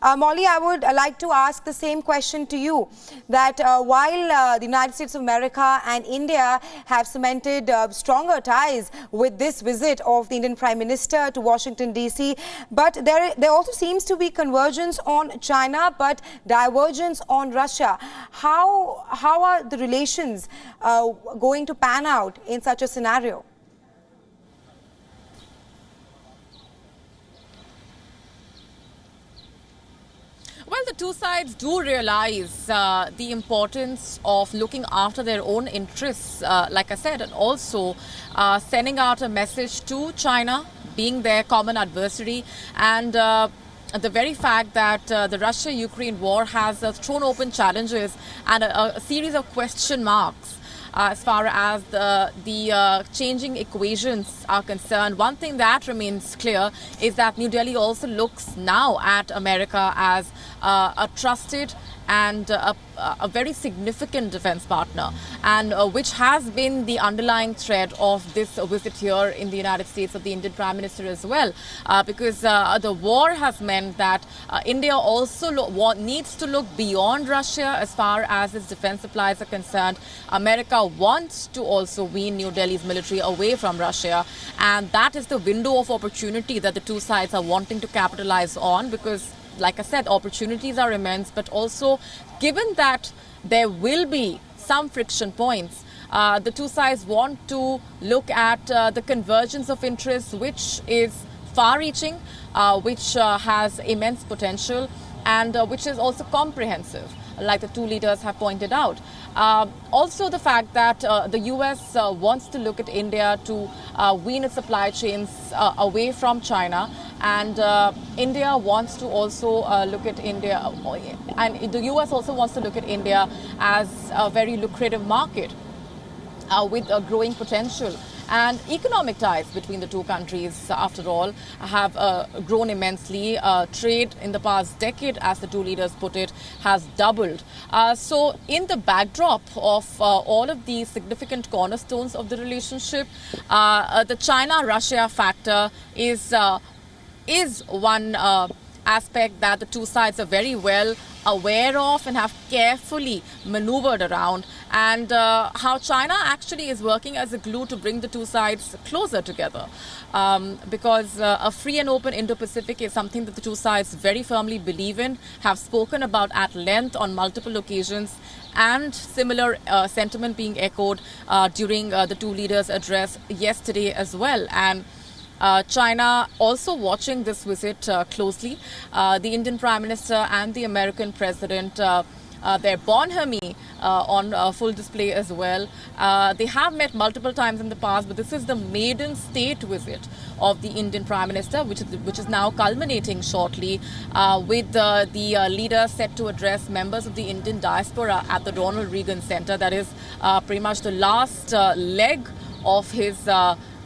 Molly, I would like to ask the same question to you, that while the United States of America and India have cemented stronger ties with this visit of the Indian Prime Minister to Washington, D.C., but there also seems to be convergence on China, but divergence on Russia. How are the relations going to pan out in such a scenario? Well, the two sides do realize the importance of looking after their own interests, like I said, and also sending out a message to China, being their common adversary, and the very fact that the Russia-Ukraine war has thrown open challenges and a series of question marks as far as the changing equations are concerned. One thing that remains clear is that New Delhi also looks now at America as a trusted and a very significant defense partner, and which has been the underlying thread of this visit here in the United States of the Indian Prime Minister as well, because the war has meant that India also needs to look beyond Russia as far as its defense supplies are concerned. America wants to also wean New Delhi's military away from Russia, and that is the window of opportunity that the two sides are wanting to capitalize on, because like I said, opportunities are immense, but also given that there will be some friction points, the two sides want to look at the convergence of interests, which is far-reaching, which has immense potential, and which is also comprehensive, like the two leaders have pointed out. Also the fact that the US wants to look at India to wean its supply chains away from China, and India wants to also look at India, and the US also wants to look at India as a very lucrative market with a growing potential. And economic ties between the two countries, after all, have grown immensely. Trade in the past decade, as the two leaders put it, has doubled. So in the backdrop of all of these significant cornerstones of the relationship, the China-Russia factor is one aspect that the two sides are very well aware of and have carefully maneuvered around, and how China actually is working as a glue to bring the two sides closer together, because a free and open Indo-Pacific is something that the two sides very firmly believe in, have spoken about at length on multiple occasions, and similar sentiment being echoed during the two leaders' address yesterday as well. And China also watching this visit closely. The Indian Prime Minister and the American President, their bonhomie on full display as well. They have met multiple times in the past, but this is the maiden state visit of the Indian Prime Minister, which is now culminating shortly with the leader set to address members of the Indian diaspora at the Ronald Reagan Center. That is pretty much the last leg of his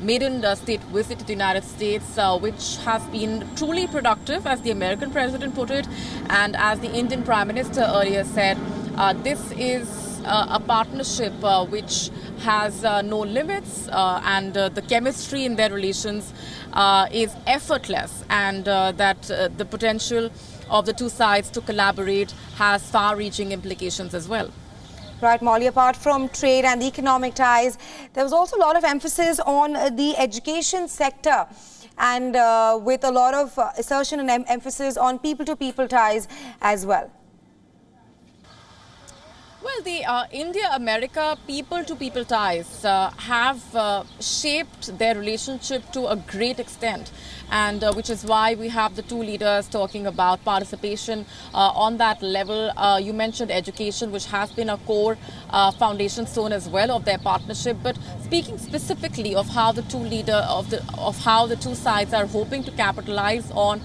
maiden state visit to the United States, which has been truly productive, as the American president put it, and as the Indian Prime Minister earlier said, this is a partnership which has no limits, and the chemistry in their relations is effortless, and that the potential of the two sides to collaborate has far-reaching implications as well. Right, Molly, apart from trade and the economic ties, there was also a lot of emphasis on the education sector, and with a lot of assertion and emphasis on people-to-people ties as well. Well, the India-America people-to-people ties have shaped their relationship to a great extent, and which is why we have the two leaders talking about participation on that level. You mentioned education, which has been a core foundation stone as well of their partnership. But speaking specifically of how the two sides are hoping to capitalize on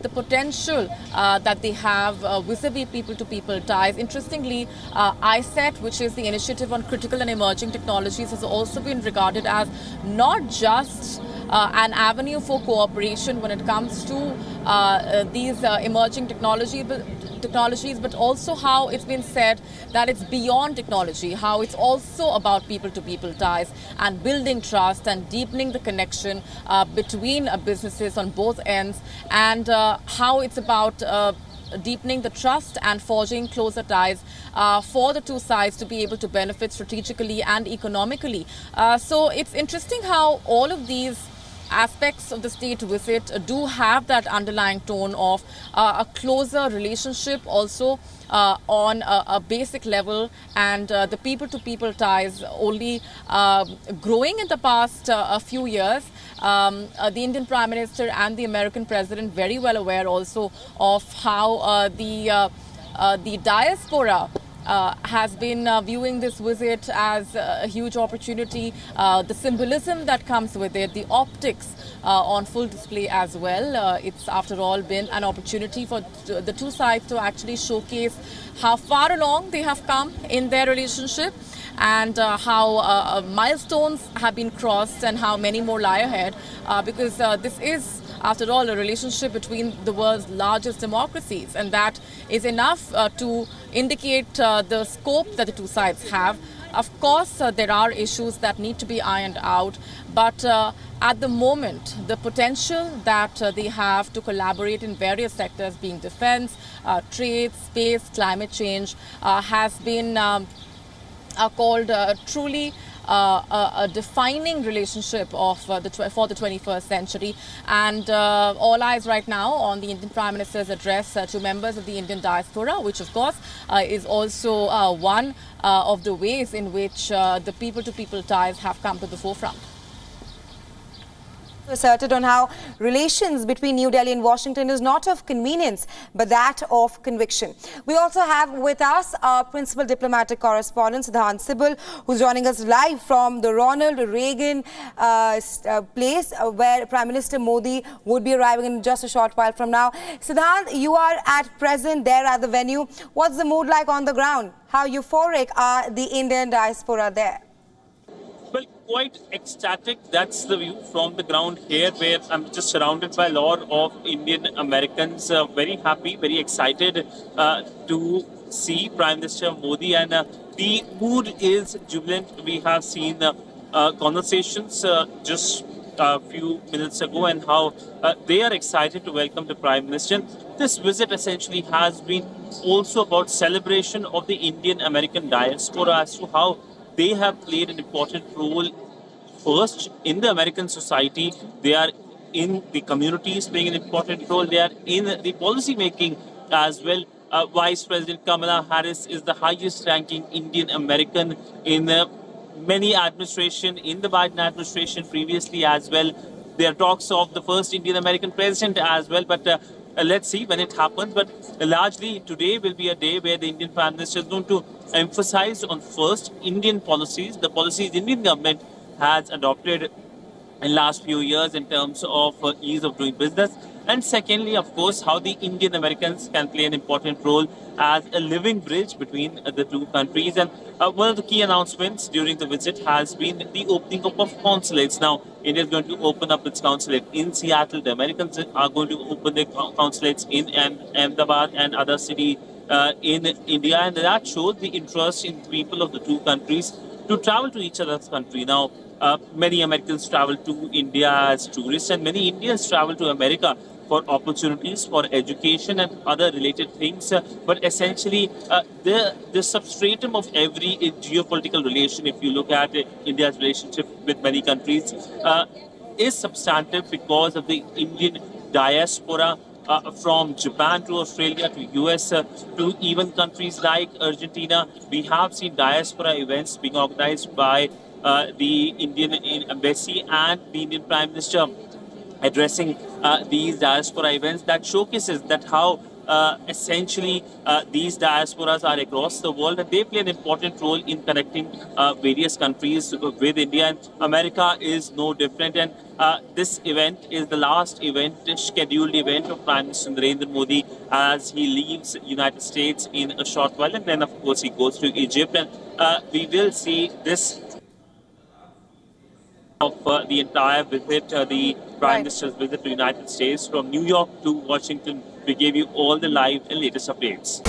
the potential that they have vis-a-vis people-to-people ties. Interestingly, ISET, which is the Initiative on Critical and Emerging Technologies, has also been regarded as not just an avenue for cooperation when it comes to these emerging technologies, but also how it's been said that it's beyond technology, how it's also about people-to-people ties and building trust and deepening the connection between businesses on both ends, and how it's about deepening the trust and forging closer ties for the two sides to be able to benefit strategically and economically. So it's interesting how all of these aspects of the state visit do have that underlying tone of a closer relationship also on a basic level, and the people-to-people ties only growing in the past a few years. The Indian Prime Minister and the American President very well aware also of how the diaspora has been viewing this visit as a huge opportunity, the symbolism that comes with it, the optics on full display as well. It's after all been an opportunity for the two sides to actually showcase how far along they have come in their relationship, and how milestones have been crossed and how many more lie ahead, because this is, after all, a relationship between the world's largest democracies, and that is enough to indicate the scope that the two sides have. Of course, there are issues that need to be ironed out, but at the moment, the potential that they have to collaborate in various sectors, being defense, trade, space, climate change, has been called truly a defining relationship of for the 21st century, and all eyes right now on the Indian Prime Minister's address to members of the Indian diaspora, which of course is also one of the ways in which the people-to-people ties have come to the forefront. Asserted on how relations between New Delhi and Washington is not of convenience but that of conviction. We also have with us our principal diplomatic correspondent Siddhant Sibal, who's joining us live from the Ronald Reagan place where Prime Minister Modi would be arriving in just a short while from now. Siddhant, you are at present there at the venue. What's the mood like on the ground? How euphoric are the Indian diaspora there? Well, quite ecstatic. That's the view from the ground here, where I'm just surrounded by a lot of Indian Americans. Very happy, very excited to see Prime Minister Modi, and the mood is jubilant. We have seen conversations just a few minutes ago, and how they are excited to welcome the Prime Minister. This visit essentially has been also about celebration of the Indian American diaspora as to how they have played an important role first in the American society. They are in the communities playing an important role. They are in the policy making as well. Vice President Kamala Harris is the highest ranking Indian American in many administration, in the Biden administration previously as well. There are talks of the first Indian American president as well, but let's see when it happens. But largely today will be a day where the Indian Prime Minister is going to emphasize on first Indian policies, the policies the Indian government has adopted in last few years in terms of ease of doing business, and secondly, of course, how the Indian Americans can play an important role as a living bridge between the two countries. And one of the key announcements during the visit has been the opening up of consulates. Now, India is going to open up its consulate in Seattle. The Americans are going to open their consulates in Ahmedabad and other cities in India, and that shows the interest in people of the two countries to travel to each other's country. Now, many Americans travel to India as tourists, and many Indians travel to America for opportunities, for education and other related things. But essentially, the substratum of every geopolitical relation, if you look at India's relationship with many countries, is substantive because of the Indian diaspora. From Japan to Australia to US to even countries like Argentina, we have seen diaspora events being organized by the Indian Embassy and the Indian Prime Minister addressing these diaspora events. That showcases that how essentially these diasporas are across the world, and they play an important role in connecting various countries with India, and America is no different. And this event is the last event, scheduled event of Prime Minister Narendra Modi as he leaves United States in a short while, and then of course he goes to Egypt, and we will see this of the entire visit, the Prime Minister's visit to United States from New York to Washington. We gave you all the live and latest updates.